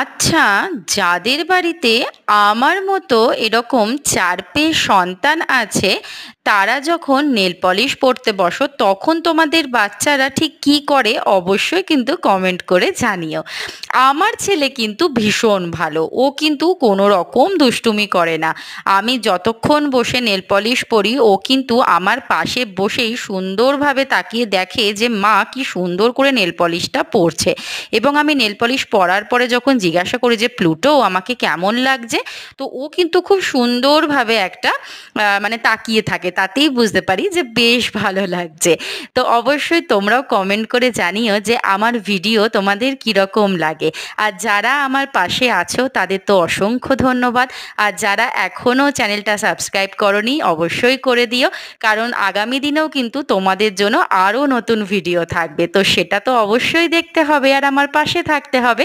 আচ্ছা, যাদের বাড়িতে আমার মতো এরকম ৪ পেয়ে সন্তান আছে, তারা যখন নেল পলিশ পরতে বসো তখন তোমাদের বাচ্চারা ঠিক কী করে অবশ্যই কিন্তু কমেন্ট করে জানিও। আমার ছেলে কিন্তু ভীষণ ভালো, ও কিন্তু কোনো রকম দুষ্টুমি করে না। আমি যতক্ষণ বসে নেল পলিশ পরি ও কিন্তু আমার পাশে বসেই সুন্দরভাবে তাকিয়ে দেখে যে মা কি সুন্দর করে নেল পলিশটা পরছে। এবং আমি নেল পলিশ পরার পরে যখন জিজ্ঞাসা করি যে প্লুটো আমাকে কেমন লাগছে, তো ও কিন্তু খুব সুন্দরভাবে একটা মানে তাকিয়ে থাকে, তাতেই বুঝতে পারি যে বেশ ভালো লাগছে। তো অবশ্যই তোমরাও কমেন্ট করে জানিও যে আমার ভিডিও তোমাদের কিরকম লাগে। আর যারা আমার পাশে আছো তাদের তো অসংখ্য ধন্যবাদ। আর যারা এখনও চ্যানেলটা সাবস্ক্রাইব করনি অবশ্যই করে দিও, কারণ আগামী দিনেও কিন্তু তোমাদের জন্য আরও নতুন ভিডিও থাকবে, তো সেটা তো অবশ্যই দেখতে হবে আর আমার পাশে থাকতে হবে।